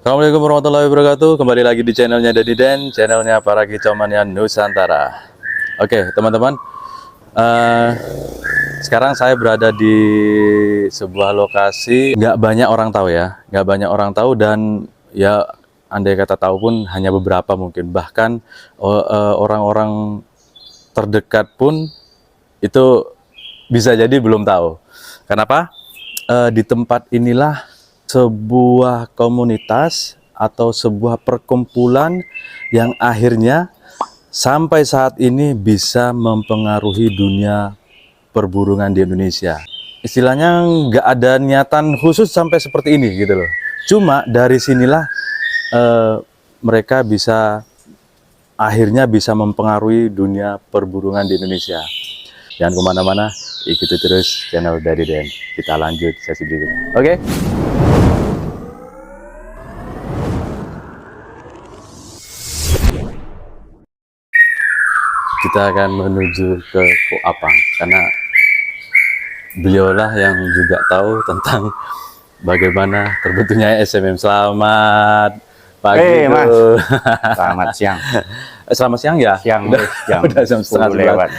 Assalamualaikum warahmatullahi wabarakatuh. Kembali lagi di channelnya Daddy Den, channelnya para kicauannya Nusantara. Oke teman-teman, sekarang saya berada di sebuah lokasi nggak banyak orang tahu ya, nggak banyak orang tahu, dan ya andai kata tahu pun hanya beberapa mungkin, bahkan orang-orang terdekat pun itu bisa jadi belum tahu. Kenapa? Di tempat inilah sebuah komunitas atau sebuah perkumpulan yang akhirnya sampai saat ini bisa mempengaruhi dunia perburungan di Indonesia. Istilahnya nggak ada niatan khusus sampai seperti ini gitu loh. Cuma dari sinilah mereka akhirnya bisa mempengaruhi dunia perburungan di Indonesia. Jangan kemana-mana, ikuti terus channel Daddy Den. Kita lanjut sesi berikutnya. Oke? Kita akan menuju ke Koapang karena beliaulah yang juga tahu tentang bagaimana terbentuknya SMM. Selamat pagi, Mas. Selamat siang. Selamat siang ya? Siang, udah jam 10 lewat.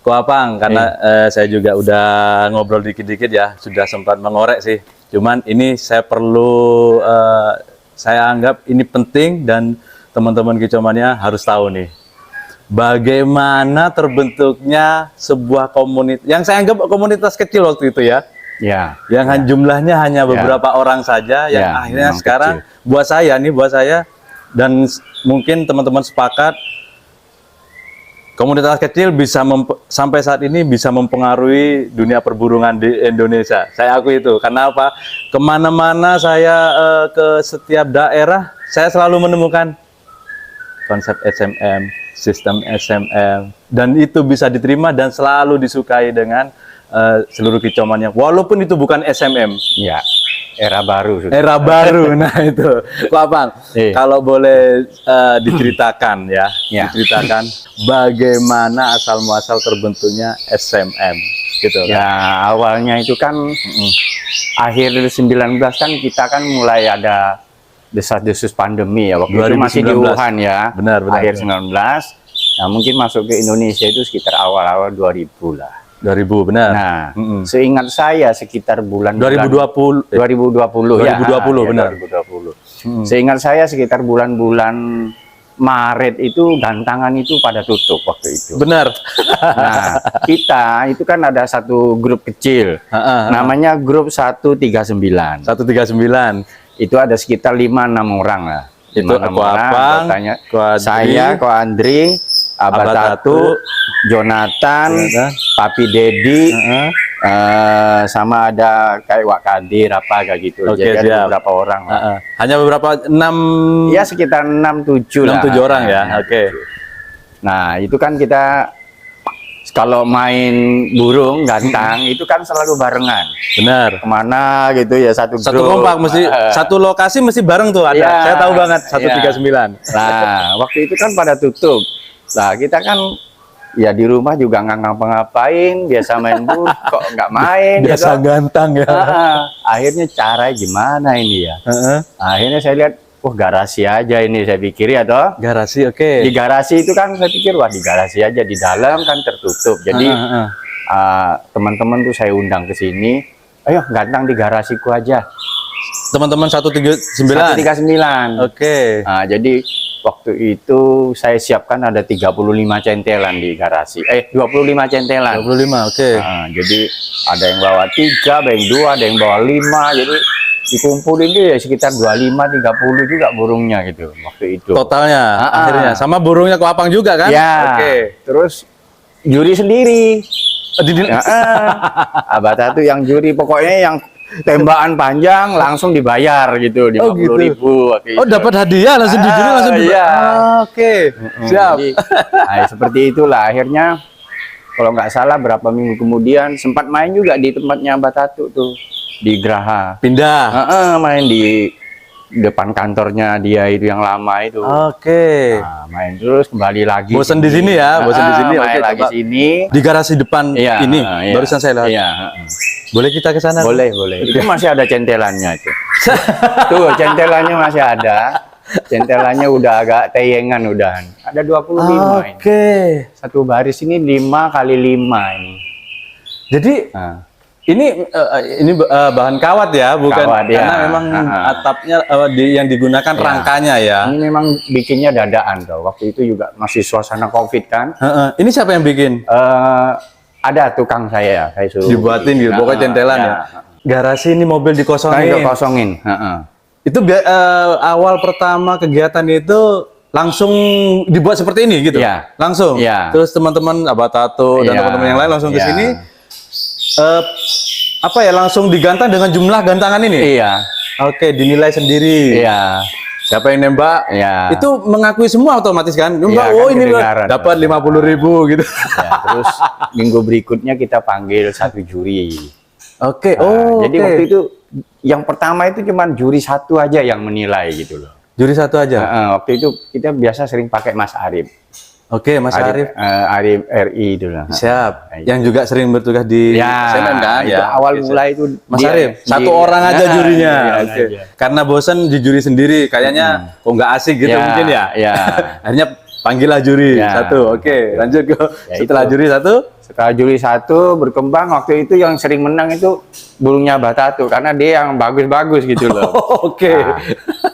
Koapang, karena saya juga udah ngobrol dikit-dikit ya, sudah sempat mengorek sih. Cuman ini saya perlu, saya anggap ini penting dan teman-teman kicauannya harus tahu nih. Bagaimana terbentuknya sebuah komunitas, yang saya anggap komunitas kecil waktu itu ya. Ya. Yang jumlahnya hanya beberapa orang saja, yang akhirnya sekarang kecil. buat saya, dan mungkin teman-teman sepakat, komunitas kecil bisa sampai saat ini bisa mempengaruhi dunia perburungan di Indonesia. Saya akui itu. Karena apa? Kemana-mana saya ke setiap daerah, saya selalu menemukan konsep SMM, sistem SMM, dan itu bisa diterima dan selalu disukai dengan seluruh kicauannya. Walaupun itu bukan SMM. Ya. Era baru. Sudah. Era baru, nah itu. Koapang, kalau boleh diceritakan ya, diceritakan bagaimana asal muasal terbentuknya SMM, gitu. Ya, awalnya itu kan akhir 19 kan kita kan mulai ada desas-desus pandemi ya, waktu 2019. Itu masih di Wuhan ya. Benar. Akhir 19. Nah, mungkin masuk ke Indonesia itu sekitar awal-awal 2000 lah. 2000, benar. Nah, seingat saya sekitar bulan 2020 ya, benar. 2020. Seingat saya sekitar bulan-bulan Maret itu gantangan itu pada tutup waktu itu. Benar. Nah, kita itu kan ada satu grup kecil. Namanya grup 139. 139. Itu ada sekitar 5-6 orang lah. Itu Koapang, saya, Ko Andri, Abatatu, Jonathan, Papi Dedi, sama ada kayak Wak Kadir apa kayak gitu. Jadi ada beberapa orang. Hanya beberapa, 6? Ya sekitar 6-7 orang ya. Oke. Nah itu kan kita kalau main burung gantang itu kan selalu barengan. Benar. Kemana gitu ya, satu kompak, mesti satu lokasi mesti bareng tuh ada. Ya, saya tahu banget 139. Nah waktu itu kan pada tutup. Nah kita kan ya di rumah juga nggak ngapa-ngapain, biasa main burung kok nggak main. Biasa gitu. Gantang ya. Akhirnya cara gimana ini ya? Akhirnya saya lihat, garasi aja ini, saya pikir ya toh. Garasi, oke. Di garasi itu kan saya pikir, wah di garasi aja, di dalam kan tertutup. Jadi teman-teman tuh saya undang ke sini, ayo gantang di garasiku aja. Teman-teman 139. 139. Oke. Nah, jadi waktu itu saya siapkan ada 35 centelan di garasi. 25 centelan. 25, oke. Nah, jadi ada yang bawa 3, ada yang 2, ada yang bawa 5. Jadi dikumpulin dia sekitar 25-30 juga burungnya gitu waktu itu. Totalnya akhirnya sama burungnya Koapang juga kan? Ya. Oke. Terus juri sendiri. Abatatu yang juri, pokoknya yang tembakan panjang langsung dibayar gitu, 50.000 waktu itu. Dapat hadiah langsung dijuri langsung dibayar. Oke. Siap. Jadi, seperti itulah akhirnya. Kalau nggak salah berapa minggu kemudian sempat main juga di tempatnya Abatatu tuh di Graha. Pindah. Main di depan kantornya dia itu yang lama itu. Oke. Nah, main terus kembali lagi. Bosan di sini ya, bosan di sini. Main Oke, lagi coba. sini. Di garasi depan ini, iya. barusan saya lihat. Iya. Boleh kita ke sana? Boleh. Itu masih ada centelannya itu. Tuh, centelannya masih ada. Centelannya udah agak teyengan udahan. Ada 25 ini. Oke. Satu baris ini 5 kali 5 ini. Jadi Nah, ini bahan kawat ya, bukan Kawat, ya. karena memang atapnya yang digunakan Ya. rangkanya ya. ini memang bikinnya dadaan tuh. Waktu itu juga masih suasana Covid kan. Ini siapa yang bikin? Ada tukang saya suruh Dibuatin gitu, pokoknya centelan ya. Garasi ini mobil Saya dikosongin. kosongin. Itu awal pertama kegiatan itu langsung dibuat seperti ini gitu. Iya. Langsung. Iya. Terus teman-teman Abah Tato dan Iya. teman-teman yang lain langsung ke Iya. sini. Apa ya, langsung digantang dengan jumlah gantangan ini? Iya. Oke, dinilai sendiri. Iya. Siapa yang nembak? Iya. Itu mengakui semua otomatis kan? Nembak, Iya, oh kan ini kedengaran. dapat 50.000 gitu. Ya, terus minggu berikutnya kita panggil satu juri. Oke, Jadi waktu itu yang pertama itu cuma juri satu aja yang menilai gitu loh. Juri satu aja. Waktu itu kita biasa sering pakai Mas Arif. Oke, Mas Arif. Arif RI itu lah. Siap. Yang juga sering bertugas di Ya, SMM kan? itu awal Oke, mulai itu Mas dia- Arif, satu dia- orang aja jurinya. Iya, Oke. iya. Karena bosan di juri sendiri, kayaknya kok nggak asik gitu Ya, mungkin ya. ya. Akhirnya panggillah juri Ya. satu. Oke, lanjut ke Ya, setelah itu. juri satu. Setelah juri satu berkembang, waktu itu yang sering menang itu burungnya Batatu karena dia yang bagus-bagus gitu loh. Oke. Nah,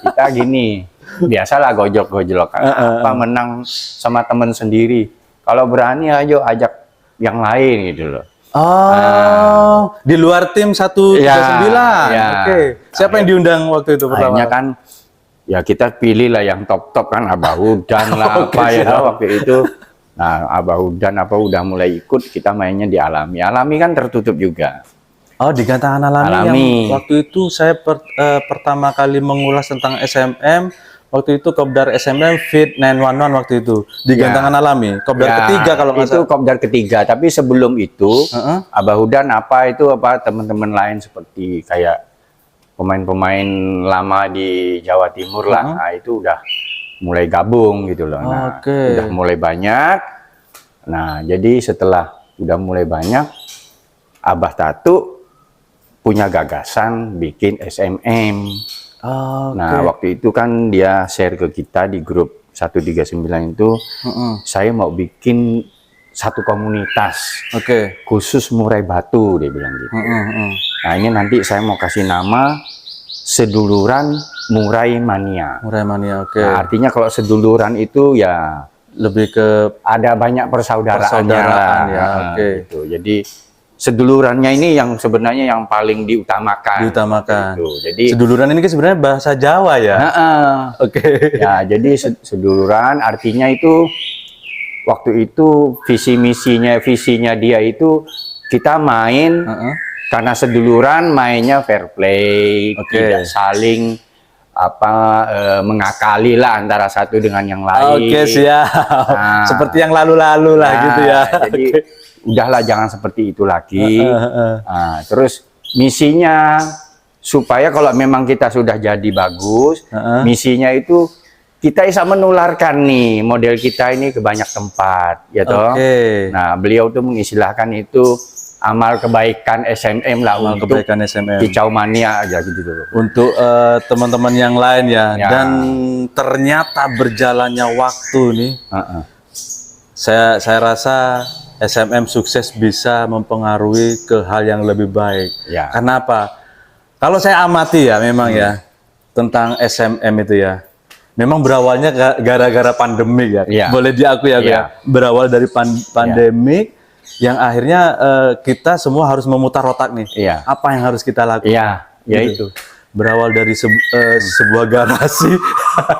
kita gini, biasalah gojlok-gojlok. Apa menang sama temen sendiri. Kalau berani ayo ajak yang lain gitu loh. Oh, di luar tim 139. Ya. Oke. Siapa yang diundang waktu itu pertama? Akhirnya kan ya kita pilih lah yang top-top kan Abah Hudan lah Oke, apa ya siap. waktu itu. Nah, Abah Hudan apa udah mulai ikut, kita mainnya di Alami. Alami kan tertutup juga. Oh, di gantangan alami, Alami. yang waktu itu saya pertama kali mengulas tentang SMM. Waktu itu Kopdar SMM Fit 911 waktu itu di Ya. gantangan alami. Kopdar ketiga kalau nggak itu salah. kopdar ketiga, tapi sebelum itu Heeh. Abah Hudan apa itu apa teman-teman lain seperti kayak pemain-pemain lama di Jawa Timur lah. Nah, itu udah mulai gabung gitu loh. Nah, Oke. udah mulai banyak. Nah, jadi setelah udah mulai banyak, Abah Tatu punya gagasan bikin SMM. Oh, Nah, waktu itu kan dia share ke kita di grup 139 itu, saya mau bikin satu komunitas Oke. khusus murai batu, dia bilang gitu. Nah, ini nanti saya mau kasih nama Seduluran Murai Mania. Murai Mania, oke. Nah, artinya kalau seduluran itu ya Lebih ke ada banyak persaudaraannya Persaudaraan, lah. ya, oke. Gitu. Jadi sedulurannya ini yang sebenarnya yang paling diutamakan. diutamakan. Gitu. Jadi Seduluran ini kan sebenarnya bahasa Jawa ya. Oke. ya, jadi seduluran artinya itu waktu itu visinya dia itu kita main karena seduluran mainnya fair play, Oke. tidak saling mengakali lah antara satu dengan yang lain. Oke, siap. Nah. Seperti yang lalu-lalu lah Nah, gitu ya. Jadi udahlah jangan seperti itu lagi. Heeh. Nah, terus misinya supaya kalau memang kita sudah jadi bagus, misinya itu kita bisa menularkan nih model kita ini ke banyak tempat, ya toh. Oke. Nah, beliau tuh mengistilahkan itu amal kebaikan SMM lah Amal untuk kebaikan SMM. kicau mania aja gitu loh. Untuk teman-teman yang lain ya. Ya. Dan ternyata berjalannya waktu nih, Heeh. saya rasa SMM sukses bisa mempengaruhi ke hal yang lebih baik. Ya. Karena apa? Kalau saya amati ya memang ya tentang SMM itu ya. Memang berawalnya gara-gara pandemi ya. Ya. Boleh diakui ya, Ya. berawal dari pandemi yang akhirnya kita semua harus memutar otak nih. Iya. Apa yang harus kita lakukan? Iya, ya Gitu. itu. Berawal dari sebuah garasi.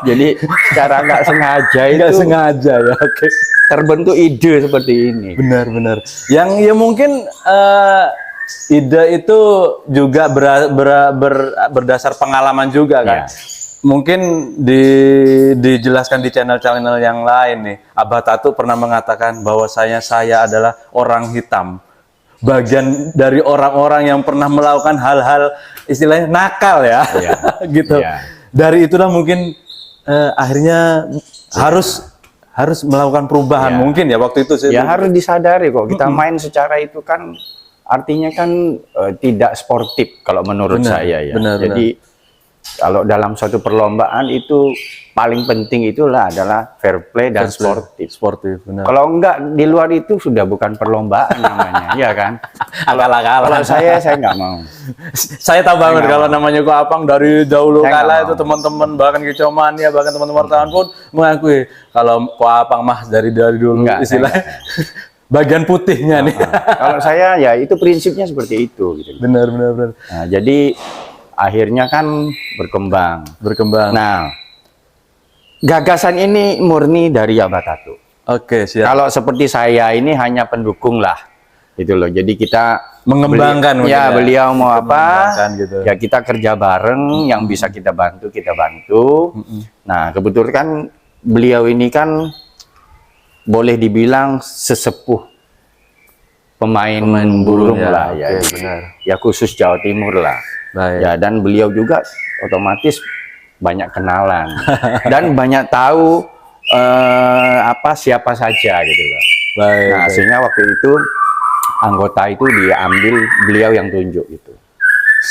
Jadi secara nggak sengaja Nggak itu sengaja ya. Oke. terbentuk ide seperti ini. Benar-benar. Yang ya mungkin ide itu juga berdasar pengalaman juga kan. Iya. Mungkin dijelaskan di channel-channel yang lain nih. Abah Tatu pernah mengatakan bahwasanya saya adalah orang hitam. bagian dari orang-orang yang pernah melakukan hal-hal istilahnya nakal ya, Iya. gitu. Iya. Dari itulah mungkin akhirnya harus melakukan perubahan Iya. mungkin ya waktu itu sih. Ya harus disadari kok kita main secara itu kan artinya kan tidak sportif kalau menurut Benar, saya ya. benar, Jadi kalau dalam suatu perlombaan itu paling penting itulah adalah fair play dan sportif. Sportif, benar. Kalau enggak di luar itu sudah bukan perlombaan namanya, ya kan? Akal-akalan. Kalau saya nggak mau. Saya tahu banget kalau namanya Ko Apang dari dahulu Saya kala nggak itu mau. teman-teman bahkan Kicoman ya bahkan teman-teman wartawan pun mengakui kalau Ko Apang mah dari dulu Enggak, istilahnya bagian putihnya nih. Kalau saya ya itu prinsipnya seperti itu. Gitu. Benar. Nah, jadi akhirnya kan berkembang. Nah, gagasan ini murni dari Abah Tatu. Oke, siap. Kalau seperti saya ini hanya pendukung lah, gitu loh. Jadi kita Mengembangkan mungkin ya. beliau mau Ikut apa, mengembangkan gitu. ya kita kerja bareng, yang bisa kita bantu kita bantu. Nah, kebetulan kan beliau ini kan boleh dibilang sesepuh pemain burung ya. lah ya, Oke, benar. ya khusus Jawa Timur lah. Baik. Ya, dan beliau juga otomatis banyak kenalan dan banyak tahu siapa saja gitu loh. Baik. Nah, sehingga waktu itu anggota itu diambil beliau yang tunjuk gitu.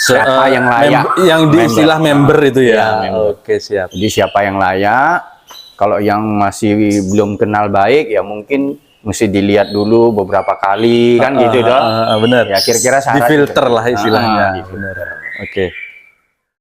Siapa yang layak? Yang di istilah member itu ya. Ya, member. Oke, siap. Jadi siapa yang layak? Kalau yang masih belum kenal baik ya mungkin mesti dilihat dulu beberapa kali kan gitu dong. Benar. Ya kira-kira syarat Difilter gitu. lah istilahnya. Difilter. Oke.